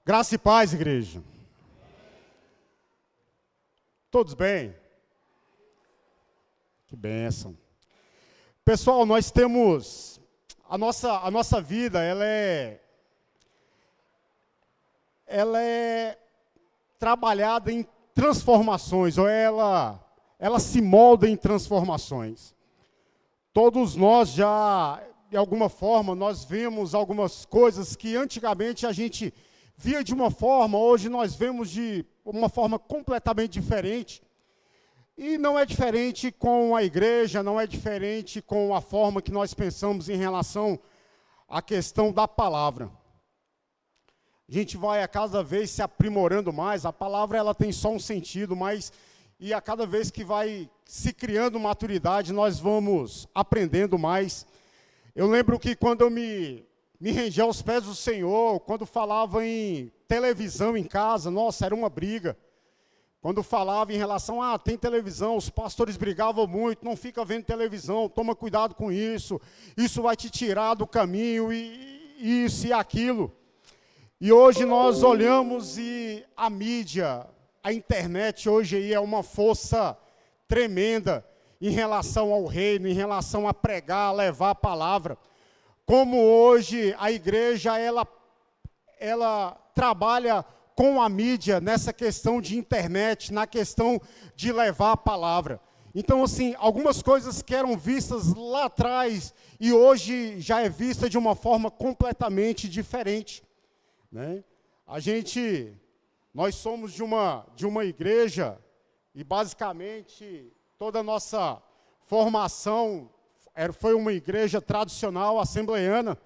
Graça e paz, igreja. Todos bem? Que bênção. Pessoal, nós temos a nossa vida, ela é trabalhada em transformações, ou ela se molda em transformações. Todos nós já, de alguma forma, nós vemos algumas coisas que antigamente a gente via de uma forma, hoje nós vemos de uma forma completamente diferente. E não é diferente com a igreja, não é diferente com a forma que nós pensamos em relação à questão da palavra. A gente vai a cada vez se aprimorando mais, a palavra ela tem só um sentido, mas e a cada vez que vai se criando maturidade, nós vamos aprendendo mais. Eu lembro que quando eu me rendi aos pés do Senhor, quando falava em televisão em casa, nossa, era uma briga. Quando falava em relação, tem televisão, os pastores brigavam muito, não fica vendo televisão, toma cuidado com isso, isso vai te tirar do caminho, e isso e aquilo. E hoje nós olhamos e a mídia, a internet hoje aí é uma força tremenda em relação ao reino, em relação a pregar, a levar a palavra. Como hoje a igreja, ela trabalha com a mídia nessa questão de internet, na questão de levar a palavra. Então, assim, algumas coisas que eram vistas lá atrás e hoje já é vista de uma forma completamente diferente, né? Nós somos de uma igreja e basicamente toda a nossa formação foi uma igreja tradicional, assembleiana.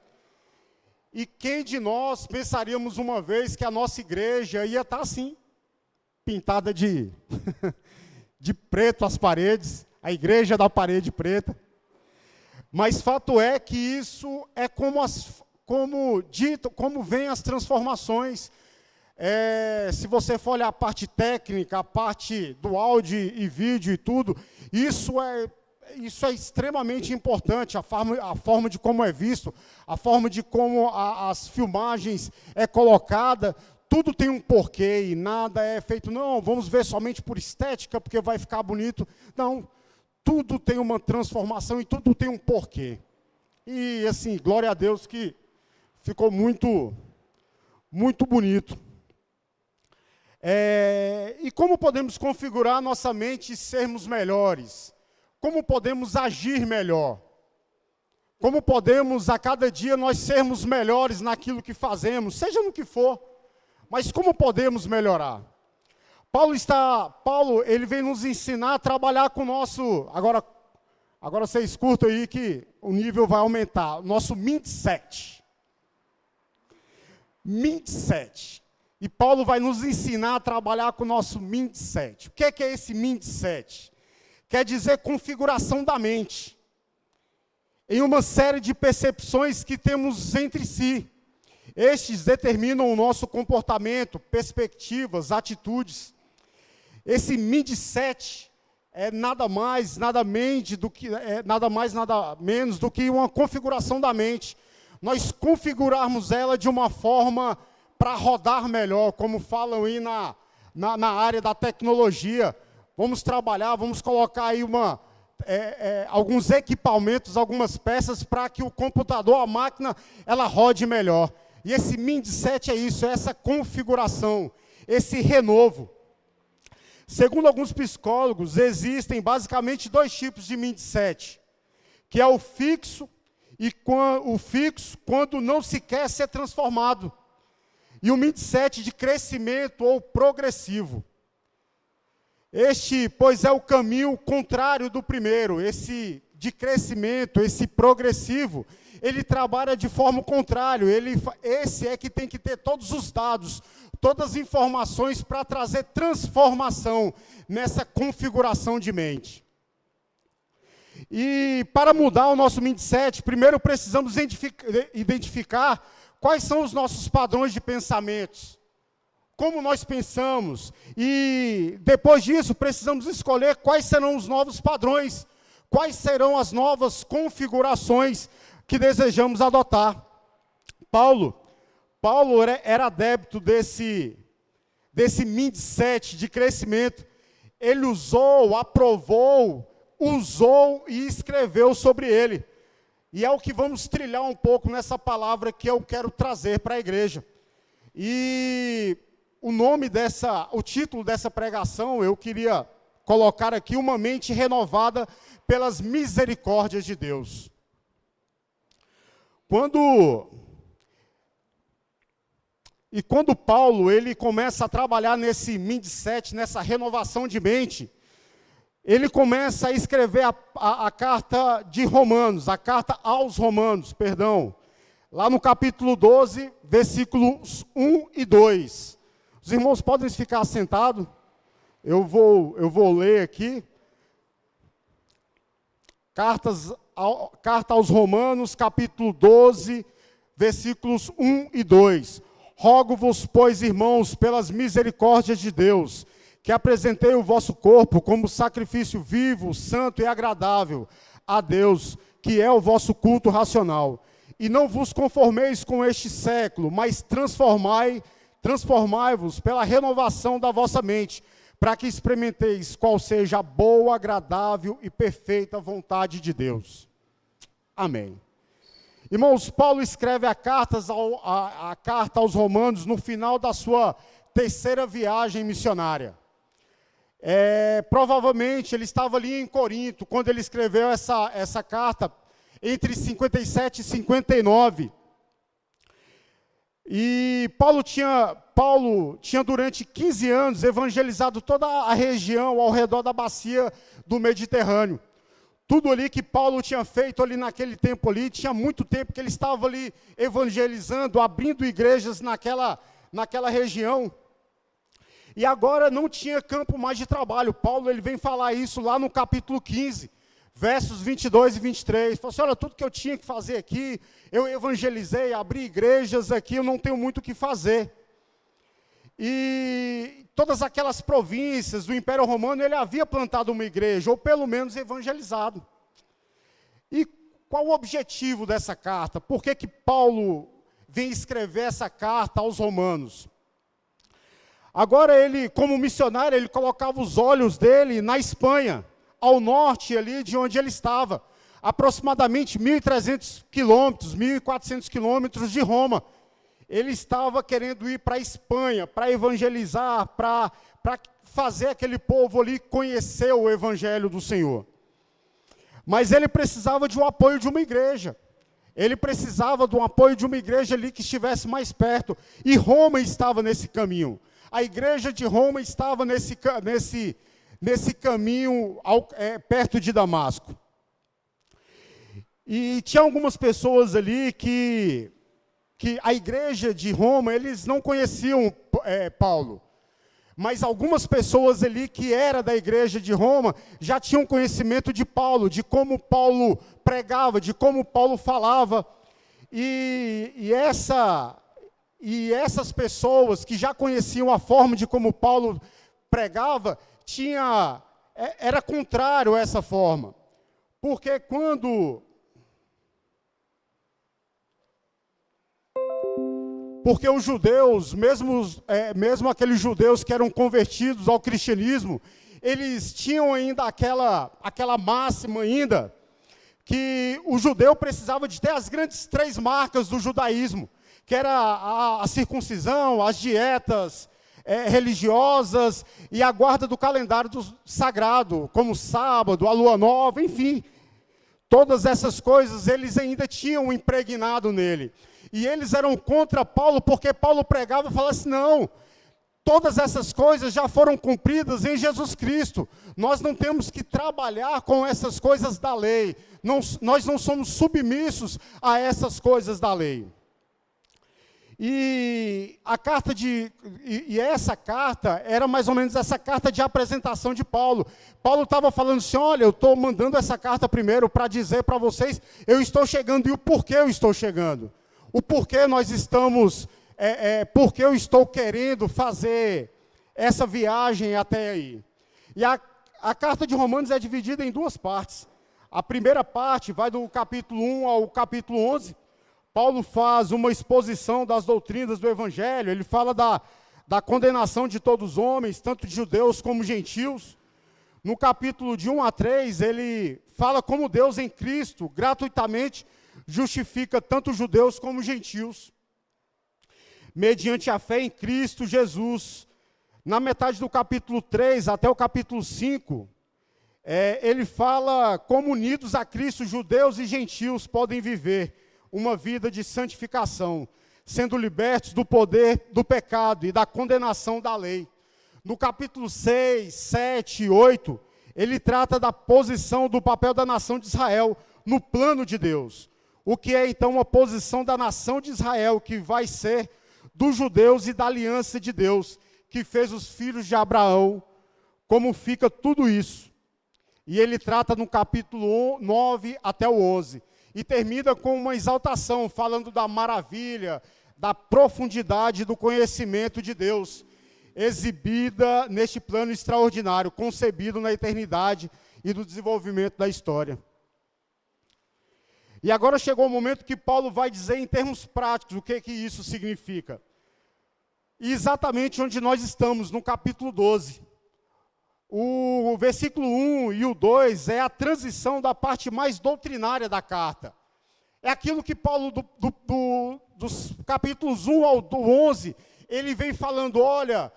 E quem de nós pensaríamos uma vez que a nossa igreja ia estar assim, pintada de preto as paredes, a igreja da parede preta. Mas fato é que isso é como vem as transformações. Se você for olhar a parte técnica, a parte do áudio e vídeo e tudo, isso é extremamente importante, a forma de como é visto, a forma de como as filmagens é colocada, tudo tem um porquê e nada é feito, não, vamos ver somente por estética, porque vai ficar bonito. Não, tudo tem uma transformação e tudo tem um porquê. E assim, glória a Deus que ficou muito, muito bonito. E como podemos configurar nossa mente e sermos melhores? Como podemos agir melhor? Como podemos, a cada dia, nós sermos melhores naquilo que fazemos, seja no que for, mas como podemos melhorar? Paulo, ele vem nos ensinar a trabalhar com o nosso, agora vocês curtam aí que o nível vai aumentar, nosso mindset. Mindset. E Paulo vai nos ensinar a trabalhar com o nosso mindset. O que é esse mindset? Quer dizer configuração da mente, em uma série de percepções que temos entre si. Estes determinam o nosso comportamento, perspectivas, atitudes. Esse mindset é nada mais, nada menos do que uma configuração da mente. Nós configurarmos ela de uma forma para rodar melhor, como falam aí na área da tecnologia. Vamos trabalhar, vamos colocar aí alguns equipamentos, algumas peças para que o computador, a máquina, ela rode melhor. E esse mindset é isso, é essa configuração, esse renovo. Segundo alguns psicólogos, existem basicamente dois tipos de mindset, que é o fixo e o fixo quando não se quer ser transformado, e o mindset de crescimento ou progressivo. Este, pois, é o caminho contrário do primeiro, esse de crescimento, esse progressivo, ele trabalha de forma contrária, esse é que tem que ter todos os dados, todas as informações para trazer transformação nessa configuração de mente. E para mudar o nosso mindset, primeiro precisamos identificar quais são os nossos padrões de pensamentos. Como nós pensamos, e depois disso precisamos escolher quais serão os novos padrões, quais serão as novas configurações que desejamos adotar. Paulo Paulo era adepto desse mindset de crescimento. Ele usou, aprovou, usou e escreveu sobre ele. E é o que vamos trilhar um pouco nessa palavra que eu quero trazer para a igreja. E o título dessa pregação, eu queria colocar aqui: uma mente renovada pelas misericórdias de Deus. Quando Paulo ele começa a trabalhar nesse mindset, nessa renovação de mente, ele começa a escrever a carta de Romanos, a carta aos Romanos, perdão, lá no capítulo 12, versículos 1 e 2. Os irmãos podem ficar sentados, eu vou ler aqui. Carta aos Romanos, capítulo 12, versículos 1 e 2. Rogo-vos, pois, irmãos, pelas misericórdias de Deus, que apresentei o vosso corpo como sacrifício vivo, santo e agradável a Deus, que é o vosso culto racional. E não vos conformeis com este século, mas transformai-vos pela renovação da vossa mente, para que experimenteis qual seja a boa, agradável e perfeita vontade de Deus. Amém. Irmãos, Paulo escreve a carta aos Romanos no final da sua terceira viagem missionária. Provavelmente ele estava ali em Corinto, quando ele escreveu essa carta, entre 57 e 59. E Paulo tinha durante 15 anos evangelizado toda a região ao redor da bacia do Mediterrâneo. Tudo ali que Paulo tinha feito ali naquele tempo ali, tinha muito tempo que ele estava ali evangelizando, abrindo igrejas naquela região. E agora não tinha campo mais de trabalho. Paulo ele vem falar isso lá no capítulo 15, versos 22 e 23. Falou assim: olha, tudo que eu tinha que fazer aqui, eu evangelizei, abri igrejas aqui, eu não tenho muito o que fazer. E todas aquelas províncias do Império Romano, ele havia plantado uma igreja, ou pelo menos evangelizado. E qual o objetivo dessa carta? Por que Paulo vem escrever essa carta aos romanos? Agora ele, como missionário, ele colocava os olhos dele na Espanha, ao norte ali de onde ele estava, aproximadamente 1.300 quilômetros, 1.400 quilômetros de Roma. Ele estava querendo ir para a Espanha, para evangelizar, para fazer aquele povo ali conhecer o evangelho do Senhor. Mas ele precisava de um apoio de uma igreja. Ele precisava de um apoio de uma igreja ali que estivesse mais perto. E Roma estava nesse caminho. A igreja de Roma estava nesse caminho perto de Damasco. E tinha algumas pessoas ali que a igreja de Roma, eles não conheciam Paulo. Mas algumas pessoas ali que eram da igreja de Roma, já tinham conhecimento de Paulo, de como Paulo pregava, de como Paulo falava. E essas pessoas que já conheciam a forma de como Paulo pregava, era contrário a essa forma. Porque Porque os judeus, mesmo aqueles judeus que eram convertidos ao cristianismo, eles tinham ainda aquela máxima ainda, que o judeu precisava de ter as grandes 3 marcas do judaísmo, que era a circuncisão, as dietas religiosas e a guarda do calendário sagrado, como o sábado, a lua nova, enfim. Todas essas coisas eles ainda tinham impregnado nele. E eles eram contra Paulo, porque Paulo pregava e falava assim: não, todas essas coisas já foram cumpridas em Jesus Cristo. Nós não temos que trabalhar com essas coisas da lei. Nós não somos submissos a essas coisas da lei. E essa carta era mais ou menos essa carta de apresentação de Paulo. Paulo estava falando assim: olha, eu estou mandando essa carta primeiro para dizer para vocês, eu estou chegando e o porquê eu estou chegando. O porquê nós estamos, porque eu estou querendo fazer essa viagem até aí. E a carta de Romanos é dividida em 2 partes. A primeira parte vai do capítulo 1 ao capítulo 11. Paulo faz uma exposição das doutrinas do Evangelho, ele fala da condenação de todos os homens, tanto de judeus como gentios. No capítulo de 1 a 3, ele fala como Deus em Cristo, gratuitamente, justifica tanto judeus como gentios, mediante a fé em Cristo Jesus. Na metade do capítulo 3 até o capítulo 5, ele fala como unidos a Cristo, judeus e gentios podem viver uma vida de santificação, sendo libertos do poder do pecado e da condenação da lei. No capítulo 6, 7 e 8, ele trata da posição do papel da nação de Israel no plano de Deus. O que é então a posição da nação de Israel, que vai ser dos judeus e da aliança de Deus, que fez os filhos de Abraão, como fica tudo isso. E ele trata no capítulo 9 até o 11. E termina com uma exaltação, falando da maravilha, da profundidade do conhecimento de Deus, exibida neste plano extraordinário, concebido na eternidade e do desenvolvimento da história. E agora chegou o momento que Paulo vai dizer em termos práticos o que isso significa. E exatamente onde nós estamos, no capítulo 12. O versículo 1 e o 2 é a transição da parte mais doutrinária da carta. É aquilo que Paulo, dos capítulos 1 ao 11, ele vem falando, olha,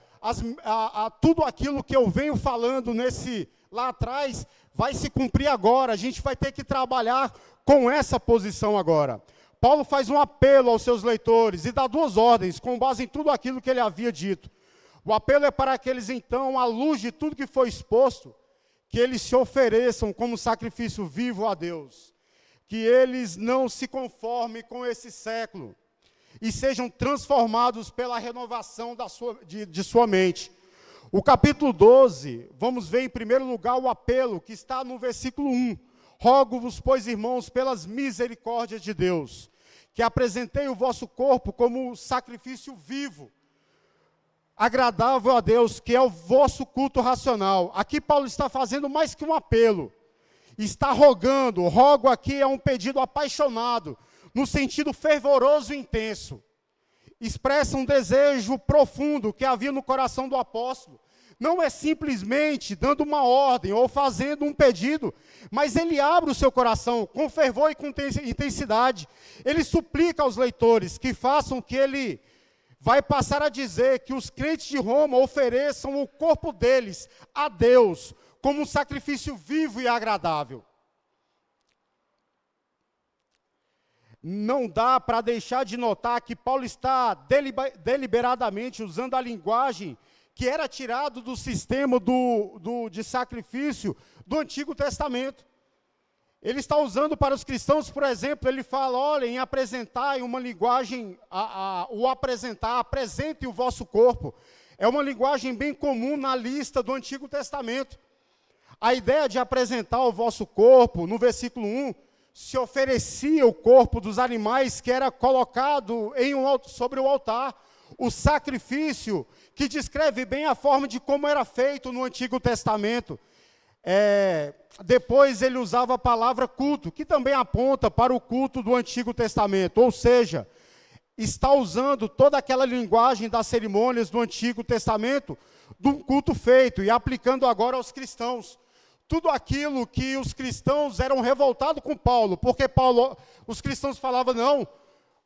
tudo aquilo que eu venho falando lá atrás, vai se cumprir agora, a gente vai ter que trabalhar com essa posição agora. Paulo faz um apelo aos seus leitores e dá duas ordens, com base em tudo aquilo que ele havia dito. O apelo é para que eles, então, à luz de tudo que foi exposto, que eles se ofereçam como sacrifício vivo a Deus. Que eles não se conformem com esse século e sejam transformados pela renovação de sua mente. O capítulo 12, vamos ver em primeiro lugar o apelo que está no versículo 1. Rogo-vos, pois, irmãos, pelas misericórdias de Deus, que apresentei o vosso corpo como sacrifício vivo, agradável a Deus, que é o vosso culto racional. Aqui Paulo está fazendo mais que um apelo. Está rogando, rogo aqui é um pedido apaixonado, no sentido fervoroso e intenso. Expressa um desejo profundo que havia no coração do apóstolo. Não é simplesmente dando uma ordem ou fazendo um pedido, mas ele abre o seu coração com fervor e com intensidade. Ele suplica aos leitores que façam o que ele vai passar a dizer, que os crentes de Roma ofereçam o corpo deles a Deus como um sacrifício vivo e agradável. Não dá para deixar de notar que Paulo está deliberadamente usando a linguagem que era tirado do sistema de sacrifício do Antigo Testamento. Ele está usando para os cristãos, por exemplo, ele fala, olha, em apresentar, em uma linguagem, apresente o vosso corpo. É uma linguagem bem comum na lista do Antigo Testamento. A ideia de apresentar o vosso corpo, no versículo 1, se oferecia o corpo dos animais que era colocado sobre o altar. O sacrifício, que descreve bem a forma de como era feito no Antigo Testamento. Depois ele usava a palavra culto, que também aponta para o culto do Antigo Testamento. Ou seja, está usando toda aquela linguagem das cerimônias do Antigo Testamento, do culto feito, e aplicando agora aos cristãos. Tudo aquilo que os cristãos eram revoltados com Paulo, porque os cristãos falavam, não,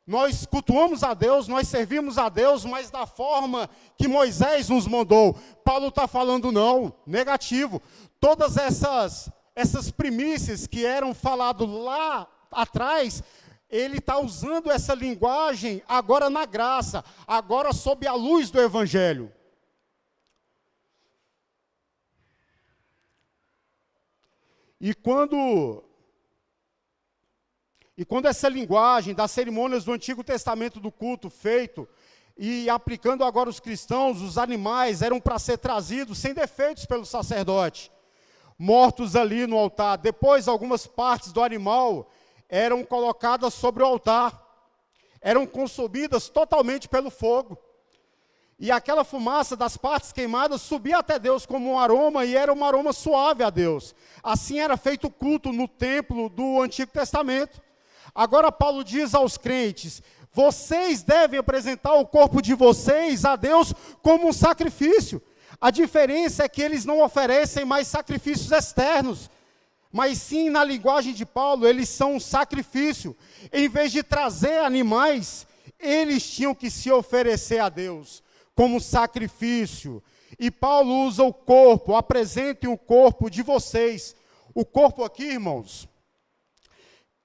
nós cultuamos a Deus, nós servimos a Deus, mas da forma que Moisés nos mandou. Paulo está falando não, negativo. Todas essas primícias que eram faladas lá atrás, ele está usando essa linguagem agora na graça, agora sob a luz do Evangelho. E quando essa linguagem das cerimônias do Antigo Testamento do culto feito, e aplicando agora os cristãos, os animais eram para ser trazidos sem defeitos pelo sacerdote, mortos ali no altar. Depois, algumas partes do animal eram colocadas sobre o altar, eram consumidas totalmente pelo fogo. E aquela fumaça das partes queimadas subia até Deus como um aroma, e era um aroma suave a Deus. Assim era feito o culto no templo do Antigo Testamento. Agora Paulo diz aos crentes: vocês devem apresentar o corpo de vocês a Deus como um sacrifício. A diferença é que eles não oferecem mais sacrifícios externos, mas sim, na linguagem de Paulo, eles são um sacrifício. Em vez de trazer animais, eles tinham que se oferecer a Deus como sacrifício. E Paulo usa o corpo: apresentem o corpo de vocês. O corpo aqui, irmãos,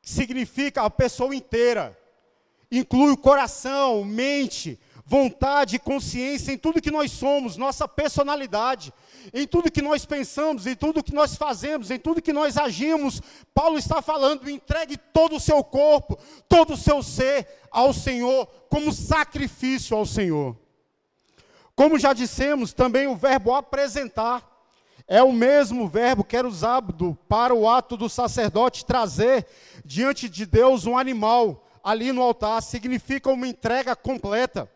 significa a pessoa inteira. Inclui o coração, mente, vontade, consciência, em tudo que nós somos, nossa personalidade, em tudo que nós pensamos, em tudo que nós fazemos, em tudo que nós agimos. Paulo está falando: entregue todo o seu corpo, todo o seu ser ao Senhor, como sacrifício ao Senhor. Como já dissemos, também o verbo apresentar é o mesmo verbo que era usado para o ato do sacerdote trazer diante de Deus um animal ali no altar. Significa uma entrega completa,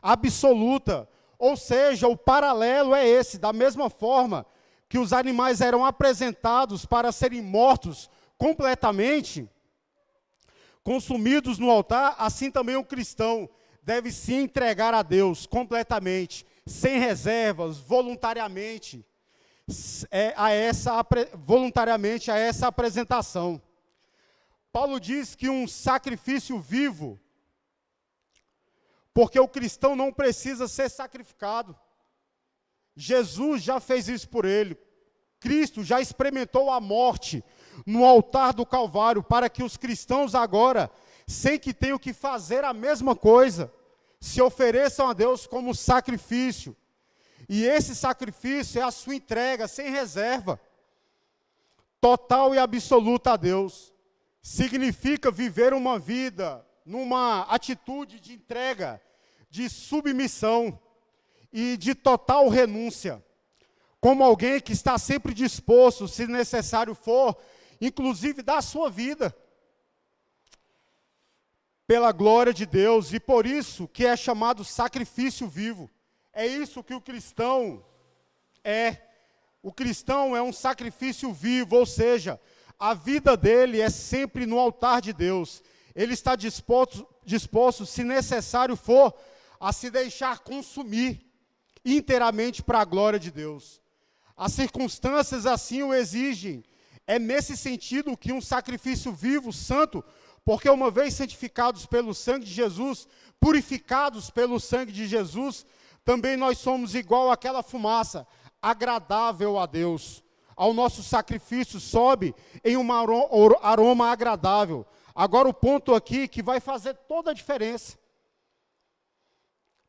absoluta. Ou seja, o paralelo é esse: da mesma forma que os animais eram apresentados para serem mortos completamente, consumidos no altar, assim também o cristão deve se entregar a Deus completamente, sem reservas, voluntariamente a essa apresentação. Paulo diz que um sacrifício vivo, porque o cristão não precisa ser sacrificado. Jesus já fez isso por ele. Cristo já experimentou a morte no altar do Calvário, para que os cristãos agora, sem que tenham que fazer a mesma coisa, se ofereçam a Deus como sacrifício. E esse sacrifício é a sua entrega sem reserva, total e absoluta a Deus. Significa viver uma vida numa atitude de entrega, de submissão e de total renúncia, como alguém que está sempre disposto, se necessário for, inclusive dar a sua vida pela glória de Deus. E por isso que é chamado sacrifício vivo. É isso que o cristão é. O cristão é um sacrifício vivo, ou seja, a vida dele é sempre no altar de Deus. Ele está disposto, se necessário for, a se deixar consumir inteiramente para a glória de Deus. As circunstâncias assim o exigem. É nesse sentido que um sacrifício vivo, santo, porque uma vez santificados pelo sangue de Jesus, purificados pelo sangue de Jesus, também nós somos igual àquela fumaça, agradável a Deus. Ao nosso sacrifício sobe em um aroma agradável. Agora o ponto aqui que vai fazer toda a diferença.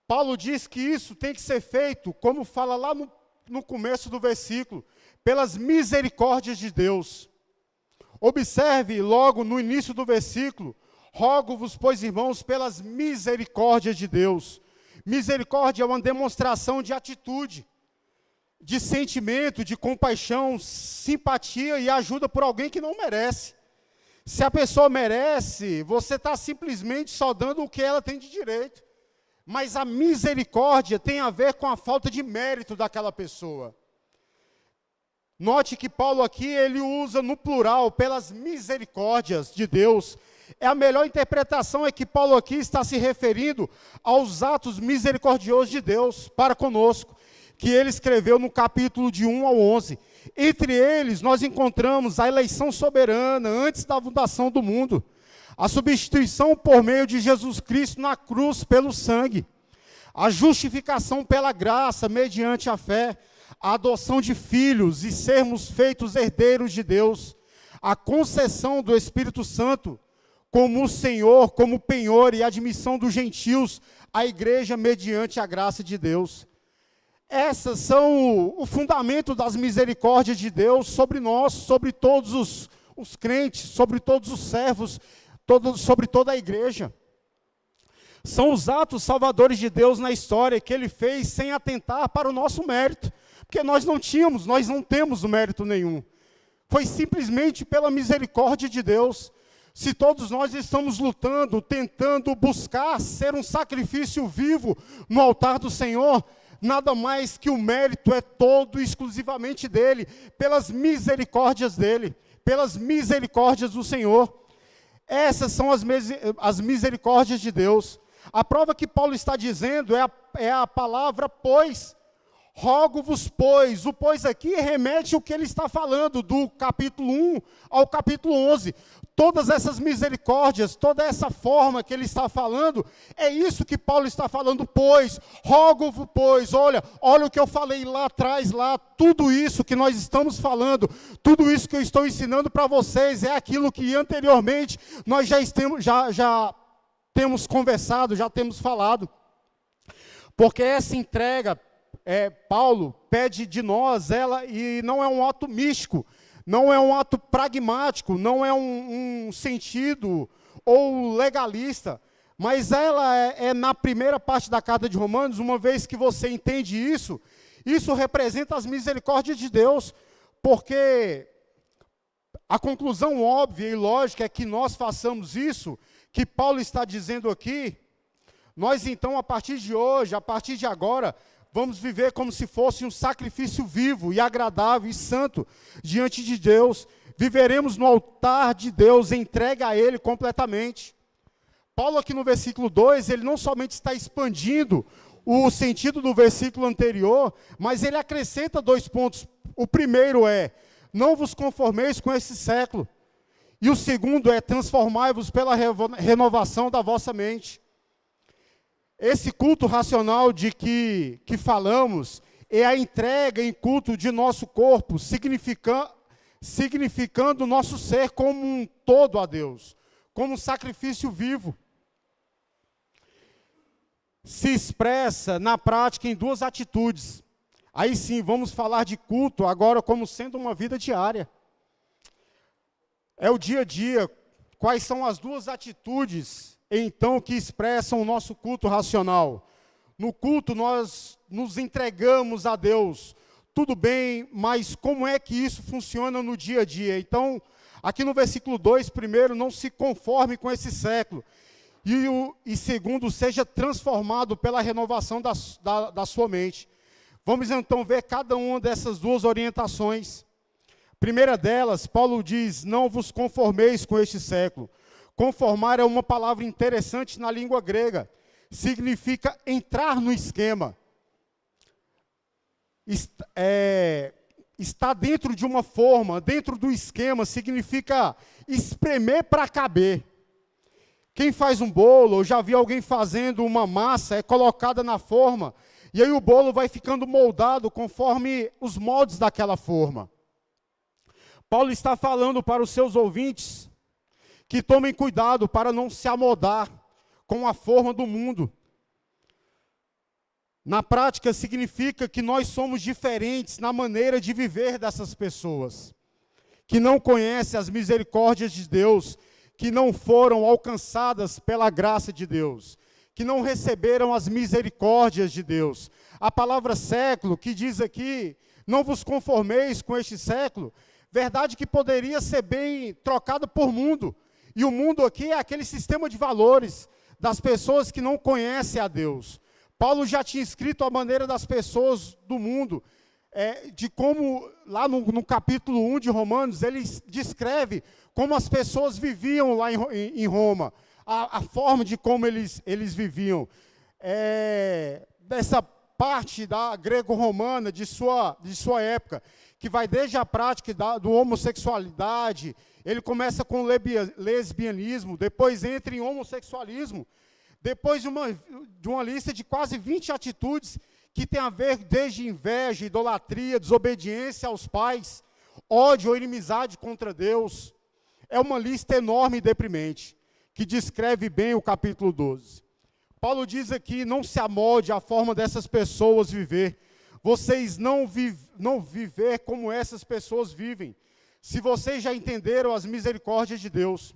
Paulo diz que isso tem que ser feito, como fala lá no começo do versículo, pelas misericórdias de Deus. Observe logo no início do versículo: rogo-vos, pois, irmãos, pelas misericórdias de Deus. Misericórdia é uma demonstração de atitude, de sentimento, de compaixão, simpatia e ajuda por alguém que não merece. Se a pessoa merece, você está simplesmente só dando o que ela tem de direito. Mas a misericórdia tem a ver com a falta de mérito daquela pessoa. Note que Paulo aqui, ele usa no plural, pelas misericórdias de Deus. A melhor interpretação é que Paulo aqui está se referindo aos atos misericordiosos de Deus para conosco, que ele escreveu no capítulo de 1 ao 11. Entre eles, nós encontramos a eleição soberana antes da fundação do mundo, a substituição por meio de Jesus Cristo na cruz pelo sangue, a justificação pela graça mediante a fé, a adoção de filhos e sermos feitos herdeiros de Deus, a concessão do Espírito Santo como o Senhor, como penhor, e a admissão dos gentios à igreja mediante a graça de Deus. Essas são o fundamento das misericórdias de Deus sobre nós, sobre todos os crentes, sobre todos os servos, sobre toda a igreja. São os atos salvadores de Deus na história que Ele fez sem atentar para o nosso mérito, porque nós não temos mérito nenhum. Foi simplesmente pela misericórdia de Deus. Se todos nós estamos lutando, tentando buscar ser um sacrifício vivo no altar do Senhor, nada mais que o mérito é todo exclusivamente dEle, pelas misericórdias dEle, pelas misericórdias do Senhor. Essas são as misericórdias de Deus. A prova que Paulo está dizendo é a palavra pois. Rogo-vos, pois. O pois aqui remete ao que ele está falando, do capítulo 1 ao capítulo 11. Todas essas misericórdias, toda essa forma que ele está falando, é isso que Paulo está falando, pois. Rogo-vos, pois. Olha o que eu falei lá atrás, tudo isso que nós estamos falando, tudo isso que eu estou ensinando para vocês, é aquilo que anteriormente nós já temos conversado, já temos falado. Porque essa entrega, Paulo pede de nós, e não é um ato místico, não é um ato pragmático, não é um sentido ou legalista, mas ela é na primeira parte da carta de Romanos. Uma vez que você entende isso, isso representa as misericórdias de Deus, porque a conclusão óbvia e lógica é que nós façamos isso, que Paulo está dizendo aqui. Nós então, a partir de hoje, a partir de agora, vamos viver como se fosse um sacrifício vivo e agradável e santo diante de Deus. Viveremos no altar de Deus, entregue a Ele completamente. Paulo aqui no versículo 2, ele não somente está expandindo o sentido do versículo anterior, mas ele acrescenta 2 pontos. O primeiro é, não vos conformeis com esse século. E o segundo é, transformai-vos pela renovação da vossa mente. Esse culto racional de que falamos é a entrega em culto de nosso corpo, significando o nosso ser como um todo a Deus, como um sacrifício vivo. Se expressa na prática em 2 atitudes. Aí sim, vamos falar de culto agora como sendo uma vida diária. É o dia a dia. Quais são as 2 atitudes então que expressam o nosso culto racional? No culto nós nos entregamos a Deus, tudo bem, mas como é que isso funciona no dia a dia? Então, aqui no versículo 2, primeiro, não se conforme com esse século, e segundo, seja transformado pela renovação da sua mente. Vamos então ver cada uma dessas 2 orientações. Primeira delas, Paulo diz, não vos conformeis com este século. Conformar é uma palavra interessante na língua grega. Significa entrar no esquema. Está dentro de uma forma, dentro do esquema, significa espremer para caber. Quem faz um bolo, eu já vi alguém fazendo uma massa, é colocada na forma, e aí o bolo vai ficando moldado conforme os moldes daquela forma. Paulo está falando para os seus ouvintes que tomem cuidado para não se amoldar com a forma do mundo. Na prática, significa que nós somos diferentes na maneira de viver dessas pessoas, que não conhecem as misericórdias de Deus, que não foram alcançadas pela graça de Deus, que não receberam as misericórdias de Deus. A palavra século, que diz aqui, não vos conformeis com este século, verdade que poderia ser bem trocada por mundo. E o mundo aqui é aquele sistema de valores das pessoas que não conhecem a Deus. Paulo já tinha escrito a maneira das pessoas do mundo, de como, lá no capítulo 1 de Romanos, ele descreve como as pessoas viviam lá em Roma, a forma de como eles viviam. Dessa parte da grego-romana, de sua época, que vai desde a prática do homossexualidade, ele começa com lesbianismo, depois entra em homossexualismo, depois de uma lista de quase 20 atitudes que tem a ver desde inveja, idolatria, desobediência aos pais, ódio ou inimizade contra Deus. É uma lista enorme e deprimente, que descreve bem o capítulo 12. Paulo diz aqui, não se amolde à forma dessas pessoas viver. Vocês não viver como essas pessoas vivem. Se vocês já entenderam as misericórdias de Deus.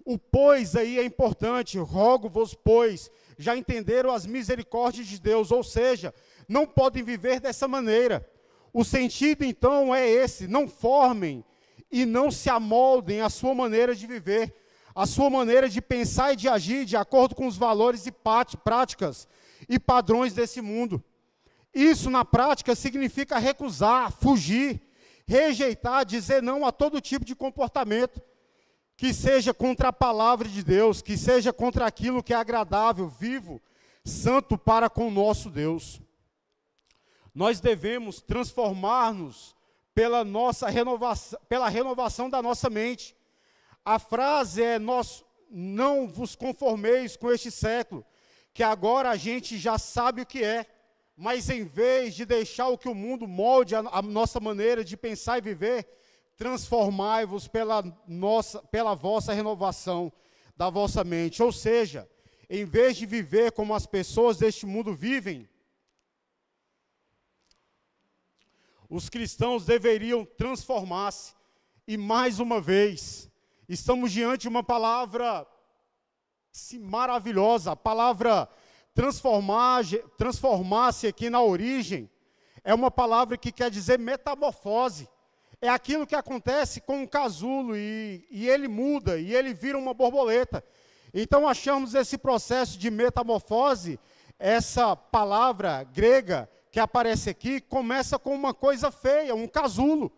O pois aí é importante, rogo-vos, pois, já entenderam as misericórdias de Deus, ou seja, não podem viver dessa maneira. O sentido então é esse, não formem e não se amoldem à sua maneira de viver, à sua maneira de pensar e de agir de acordo com os valores e práticas e padrões desse mundo. Isso na prática significa recusar, fugir, rejeitar, dizer não a todo tipo de comportamento que seja contra a palavra de Deus, que seja contra aquilo que é agradável, vivo, santo para com o nosso Deus. Nós devemos transformar-nos pela renovação da nossa mente. A frase é: não vos conformeis com este século, que agora a gente já sabe o que é, mas em vez de deixar o que o mundo molde a nossa maneira de pensar e viver, transformai-vos pela vossa renovação da vossa mente. Ou seja, em vez de viver como as pessoas deste mundo vivem, os cristãos deveriam transformar-se. E mais uma vez, estamos diante de uma palavra maravilhosa. A palavra transformar-se aqui na origem é uma palavra que quer dizer metamorfose. É aquilo que acontece com um casulo e ele muda, e ele vira uma borboleta. Então achamos esse processo de metamorfose, essa palavra grega que aparece aqui, começa com uma coisa feia, um casulo,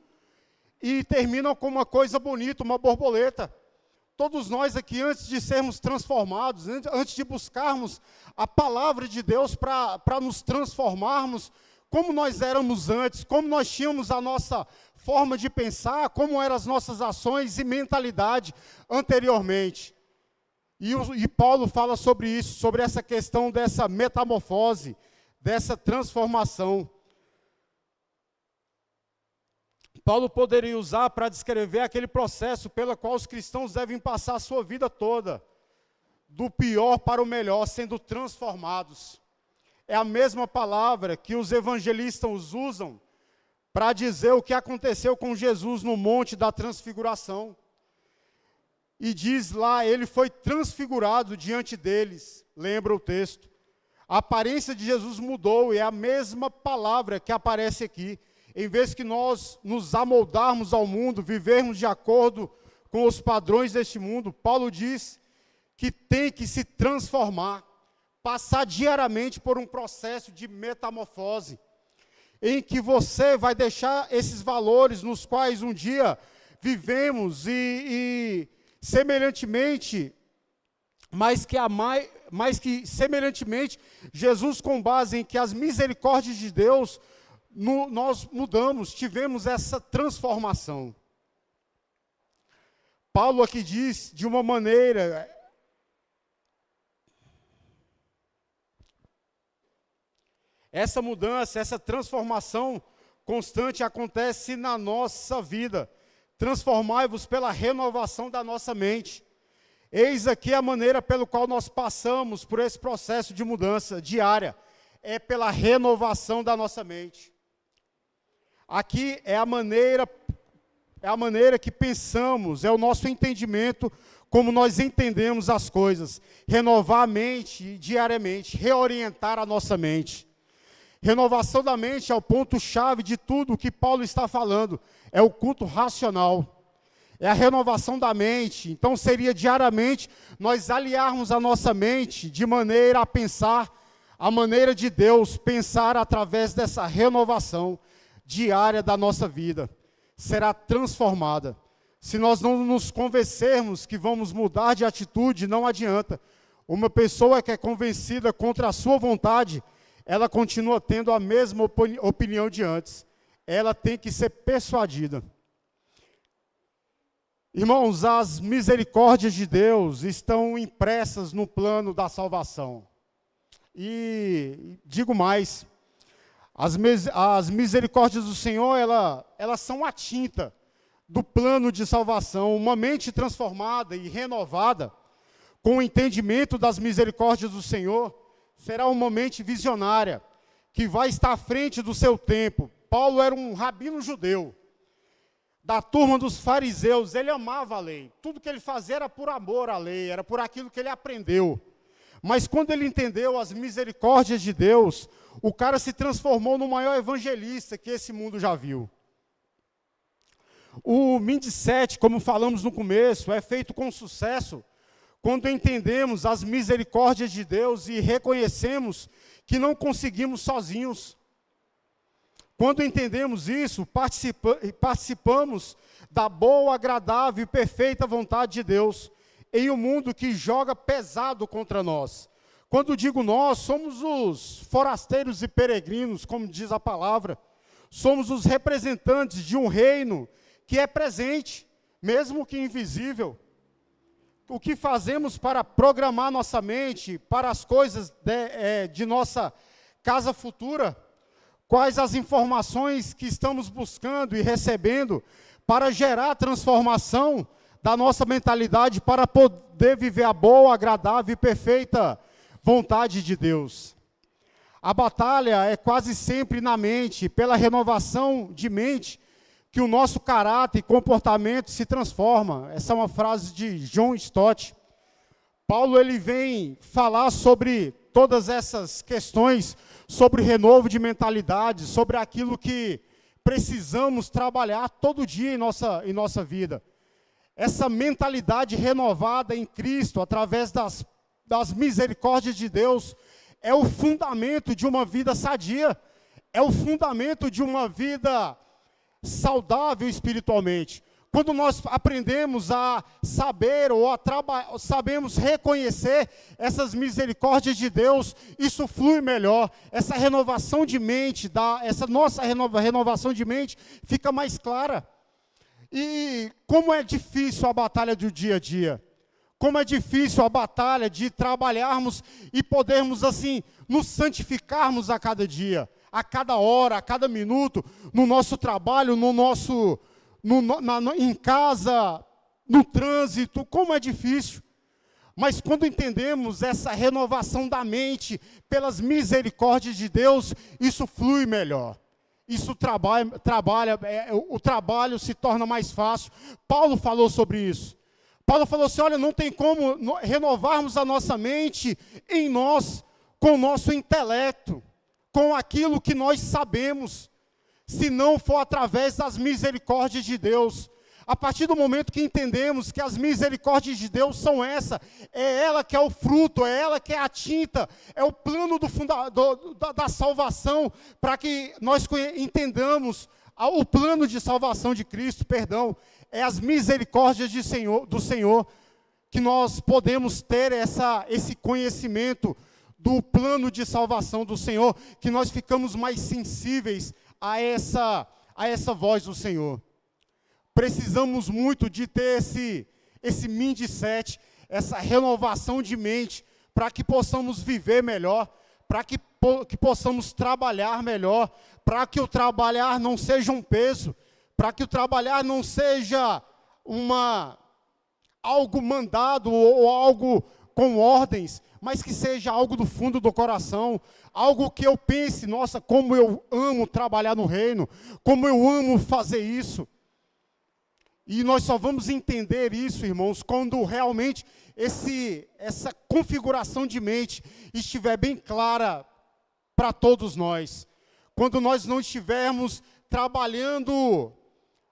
e termina com uma coisa bonita, uma borboleta. Todos nós aqui, antes de sermos transformados, antes de buscarmos a palavra de Deus para nos transformarmos, como nós éramos antes, como nós tínhamos a nossa forma de pensar, como eram as nossas ações e mentalidade anteriormente. E Paulo fala sobre isso, sobre essa questão dessa metamorfose, dessa transformação. Paulo poderia usar para descrever aquele processo pelo qual os cristãos devem passar a sua vida toda, do pior para o melhor, sendo transformados. É a mesma palavra que os evangelistas usam para dizer o que aconteceu com Jesus no Monte da Transfiguração. E diz lá, ele foi transfigurado diante deles, lembra o texto. A aparência de Jesus mudou, e é a mesma palavra que aparece aqui. Em vez que nós nos amoldarmos ao mundo, vivermos de acordo com os padrões deste mundo, Paulo diz que tem que se transformar, passar diariamente por um processo de metamorfose, em que você vai deixar esses valores nos quais um dia vivemos e semelhantemente, mas que semelhantemente, Jesus, com base em que as misericórdias de Deus, nós mudamos, tivemos essa transformação. Paulo aqui diz de uma maneira, essa mudança, essa transformação constante acontece na nossa vida. Transformai-vos pela renovação da nossa mente. Eis aqui a maneira pelo qual nós passamos por esse processo de mudança diária. É pela renovação da nossa mente. Aqui é a maneira que pensamos, é o nosso entendimento, como nós entendemos as coisas. Renovar a mente diariamente, reorientar a nossa mente. Renovação da mente é o ponto-chave de tudo o que Paulo está falando. É o culto racional. É a renovação da mente. Então seria diariamente nós aliarmos a nossa mente de maneira a pensar a maneira de Deus, pensar através dessa renovação diária da nossa vida. Será transformada. Se nós não nos convencermos que vamos mudar de atitude, não adianta. Uma pessoa que é convencida contra a sua vontade, ela continua tendo a mesma opinião de antes. Ela tem que ser persuadida. Irmãos, as misericórdias de Deus estão impressas no plano da salvação. E digo mais, as misericórdias do Senhor, elas são a tinta do plano de salvação. Uma mente transformada e renovada, com o entendimento das misericórdias do Senhor, será uma mente visionária, que vai estar à frente do seu tempo. Paulo era um rabino judeu, da turma dos fariseus. Ele amava a lei. Tudo que ele fazia era por amor à lei, era por aquilo que ele aprendeu. Mas quando ele entendeu as misericórdias de Deus, o cara se transformou no maior evangelista que esse mundo já viu. O Mindset, como falamos no começo, é feito com sucesso quando entendemos as misericórdias de Deus e reconhecemos que não conseguimos sozinhos. Quando entendemos isso, participamos da boa, agradável e perfeita vontade de Deus em um mundo que joga pesado contra nós. Quando digo nós, somos os forasteiros e peregrinos, como diz a palavra. Somos os representantes de um reino que é presente, mesmo que invisível. O que fazemos para programar nossa mente para as coisas de nossa casa futura? Quais as informações que estamos buscando e recebendo para gerar transformação da nossa mentalidade para poder viver a boa, agradável e perfeita vontade de Deus? A batalha é quase sempre na mente, pela renovação de mente, que o nosso caráter e comportamento se transforma. Essa é uma frase de John Stott. Paulo ele vem falar sobre todas essas questões, sobre renovo de mentalidade, sobre aquilo que precisamos trabalhar todo dia em nossa vida. Essa mentalidade renovada em Cristo, através das misericórdias de Deus, é o fundamento de uma vida sadia, é o fundamento de uma vida saudável espiritualmente. Quando nós aprendemos a saber sabemos reconhecer essas misericórdias de Deus, isso flui melhor. Essa renovação de mente, essa nossa renovação de mente fica mais clara. E como é difícil a batalha do dia a dia. Como é difícil a batalha de trabalharmos e podermos assim nos santificarmos a cada dia, a cada hora, a cada minuto, no nosso trabalho, em casa, no trânsito, como é difícil. Mas quando entendemos essa renovação da mente pelas misericórdias de Deus, isso flui melhor. Isso o trabalho se torna mais fácil. Paulo falou sobre isso. Paulo falou assim, olha, não tem como renovarmos a nossa mente em nós, com o nosso intelecto, com aquilo que nós sabemos, se não for através das misericórdias de Deus. A partir do momento que entendemos que as misericórdias de Deus são é ela que é o fruto, é ela que é a tinta, é o plano da salvação, para que nós entendamos o plano de salvação de Cristo, é as misericórdias do Senhor, que nós podemos ter esse conhecimento do plano de salvação do Senhor, que nós ficamos mais sensíveis a essa voz do Senhor. Precisamos muito de ter esse mindset, essa renovação de mente, para que possamos viver melhor, para que possamos trabalhar melhor, para que o trabalhar não seja um peso, para que o trabalhar não seja algo mandado ou algo com ordens, mas que seja algo do fundo do coração, algo que eu pense, nossa, como eu amo trabalhar no reino, como eu amo fazer isso. E nós só vamos entender isso, irmãos, quando realmente essa configuração de mente estiver bem clara para todos nós. Quando nós não estivermos trabalhando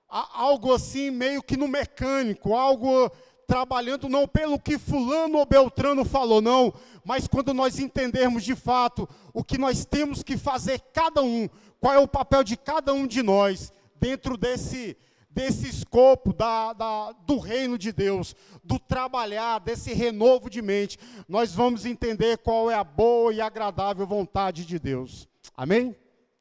algo assim, meio que no mecânico, algo trabalhando não pelo que fulano ou beltrano falou, não, mas quando nós entendermos de fato o que nós temos que fazer cada um, qual é o papel de cada um de nós, dentro desse escopo do reino de Deus, do trabalhar, desse renovo de mente, nós vamos entender qual é a boa e agradável vontade de Deus. Amém?